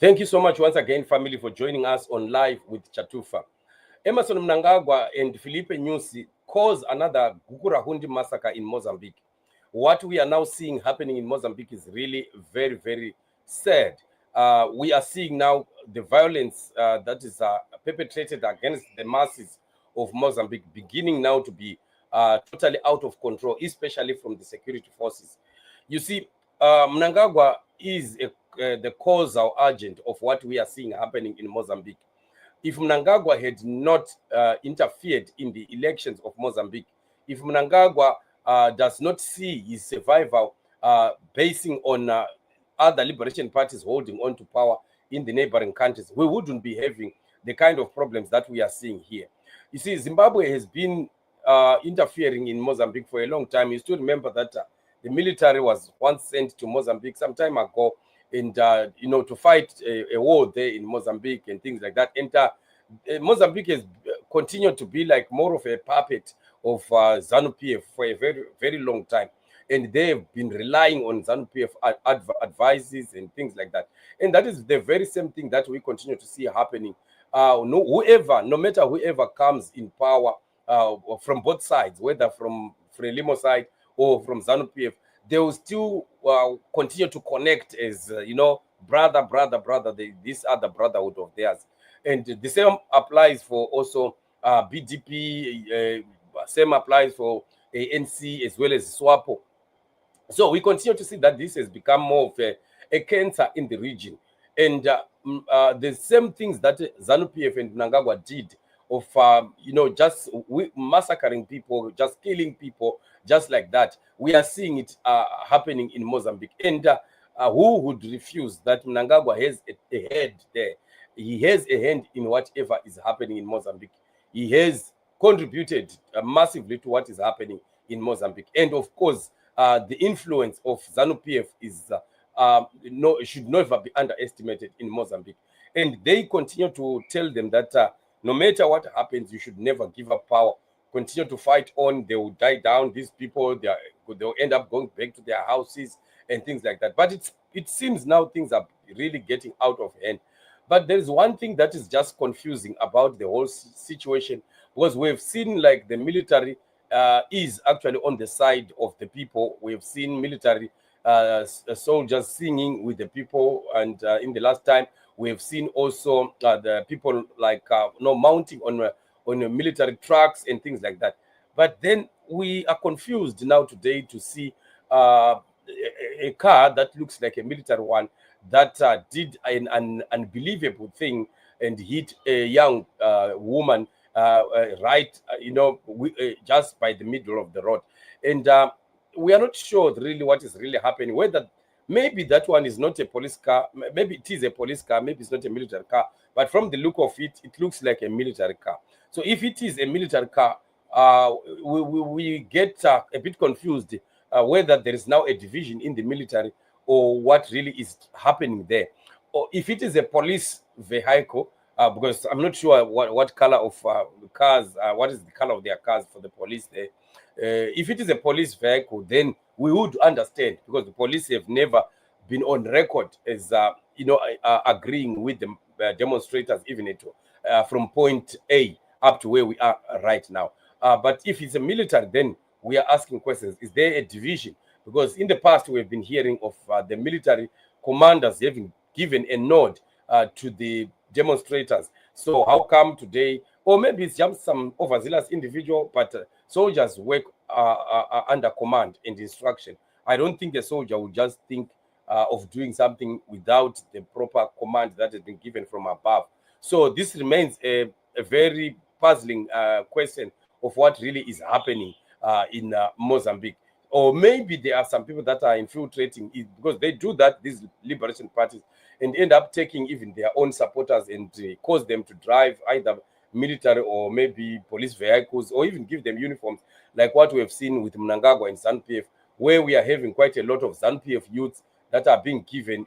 Thank you so much once again, family, for joining us on Live with Chatufa. Emerson Mnangagwa and Philippe Nyusi caused another Gukurahundi Massacre in Mozambique. What we are now seeing happening in Mozambique is really very, very sad. We are seeing now the violence that is perpetrated against the masses of Mozambique beginning now to be totally out of control, especially from the security forces. You see, Mnangagwa is the causal agent of what we are seeing happening in Mozambique. If Mnangagwa had not interfered in the elections of Mozambique, if Mnangagwa does not see his survival basing on other liberation parties holding on to power in the neighboring countries, we wouldn't be having the kind of problems that we are seeing here. You see, Zimbabwe has been interfering in Mozambique for a long time. You still remember that the military was once sent to Mozambique some time ago, and to fight a war there in Mozambique and things like that. And Mozambique has continued to be like more of a puppet of ZANU-PF for a very, very long time. And they've been relying on ZANU-PF advices and things like that. And that is the very same thing that we continue to see happening. No matter whoever comes in power from both sides, whether from Frelimo side or from ZANU-PF, they will still continue to connect as, brother, this other brotherhood of theirs. And the same applies for also BDP, same applies for ANC as well as SWAPO. So we continue to see that this has become more of a cancer in the region. And the same things that ZANU-PF and Mnangagwa did of, just massacring people, just killing people, just like that. We are seeing it happening in Mozambique. And who would refuse that Mnangagwa has a head there? He has a hand in whatever is happening in Mozambique. He has contributed massively to what is happening in Mozambique. And of course, the influence of ZANU-PF is should never be underestimated in Mozambique. And they continue to tell them that no matter what happens, you should never give up power. Continue to fight on. They will die down. These people, they'll end up going back to their houses and things like that. But it seems now things are really getting out of hand. But there is one thing that is just confusing about the whole situation, because we've seen like the military is actually on the side of the people. We've seen military soldiers singing with the people, and in the last time we've seen also the people like mounting on military trucks and things like that. But then we are confused now today to see a car that looks like a military one that did an unbelievable thing and hit a young woman just by the middle of the road. And we are not sure really what is really happening, whether maybe that one is not a police car, maybe it is a police car, maybe it's not a military car, but from the look of it, it looks like a military car. So if it is a military car, we get a bit confused whether there is now a division in the military or what really is happening there. Or if it is a police vehicle, because I'm not sure what color of cars, what is the color of their cars for the police there. If it is a police vehicle, then we would understand, because the police have never been on record as agreeing with the demonstrators, even from point A up to where we are right now. But if it's a military, then we are asking questions. Is there a division? Because in the past, we've been hearing of the military commanders having given a nod to the demonstrators. So how come today, or maybe it's just some overzealous individual, but soldiers work under command and instruction. I don't think a soldier would just think of doing something without the proper command that has been given from above. So this remains a very puzzling question of what really is happening in Mozambique. Or maybe there are some people that are infiltrating it, because they do that, these liberation parties, and end up taking even their own supporters and cause them to drive either military or maybe police vehicles, or even give them uniforms, like what we have seen with Mnangagwa and ZANU-PF, where we are having quite a lot of ZANU-PF youths that are being given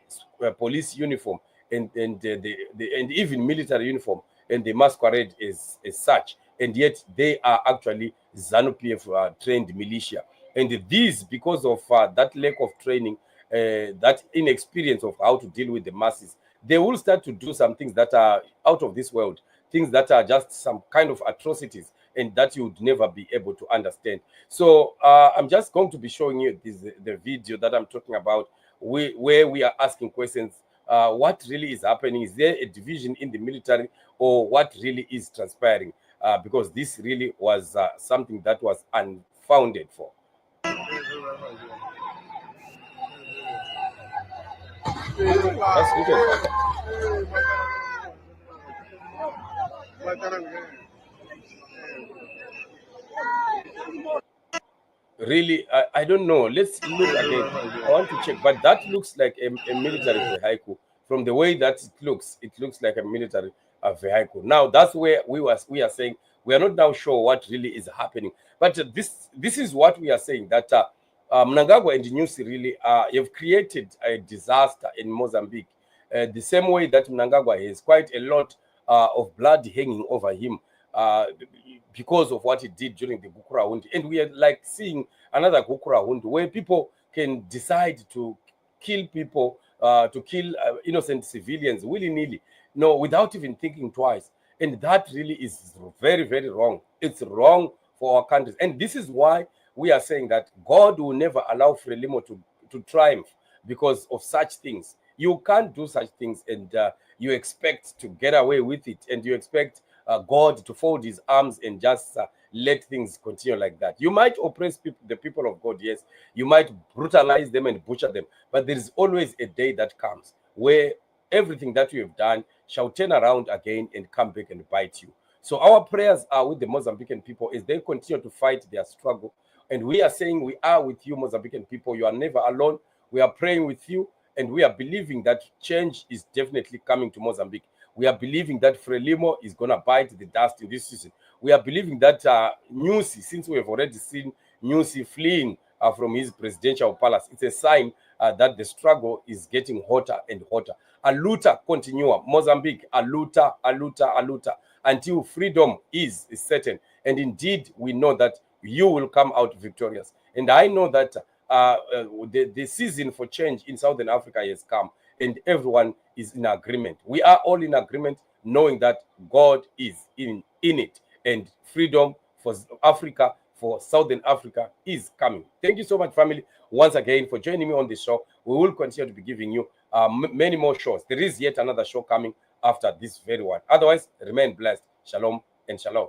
police uniform and even military uniform, and they masquerade as such, and yet they are actually ZANU-PF trained militia. And this, because of that lack of training, that inexperience of how to deal with the masses, they will start to do some things that are out of this world, things that are just some kind of atrocities, and that you would never be able to understand. So I'm just going to be showing you the video that I'm talking about, where we are asking questions. What really is happening? Is there a division in the military, or what really is transpiring? Because this really was something that was unfounded for. Let's look at that. Really, I don't know. Let's look again. I want to check, but that looks like a military vehicle. From the way that it looks like a military vehicle. Now, that's where we are saying we are not now sure what really is happening. But this is what we are saying, that Mnangagwa and Nyusi really have created a disaster in Mozambique. The same way that Mnangagwa has quite a lot of blood hanging over him. Because of what he did during the Gukurahundi. And we are like seeing another Gukurahundi where people can decide to kill people, to kill innocent civilians willy-nilly, no, without even thinking twice. And that really is very, very wrong. It's wrong for our countries. And this is why we are saying that God will never allow Frelimo to triumph because of such things. You can't do such things and you expect to get away with it, and you expect God to fold his arms and just let things continue like that. You might oppress the people of God, yes. You might brutalize them and butcher them, but there is always a day that comes where everything that you have done shall turn around again and come back and bite you. So our prayers are with the Mozambican people as they continue to fight their struggle. And we are saying we are with you, Mozambican people. You are never alone. We are praying with you, and we are believing that change is definitely coming to Mozambique. We are believing that Frelimo is going to bite the dust in this season. We are believing that Nyusi, since we have already seen Nyusi fleeing from his presidential palace, it's a sign that the struggle is getting hotter and hotter. Aluta continua, Mozambique, aluta, aluta, aluta, until freedom is certain. And indeed, we know that you will come out victorious. And I know that the season for change in Southern Africa has come, and everyone is in agreement. We are all in agreement, knowing that God is in it, and freedom for Africa, for Southern Africa, is coming. Thank you so much, family, once again for joining me on this show. We will continue to be giving you many more shows. There is yet another show coming after this very one. Otherwise, remain blessed. Shalom and shalom.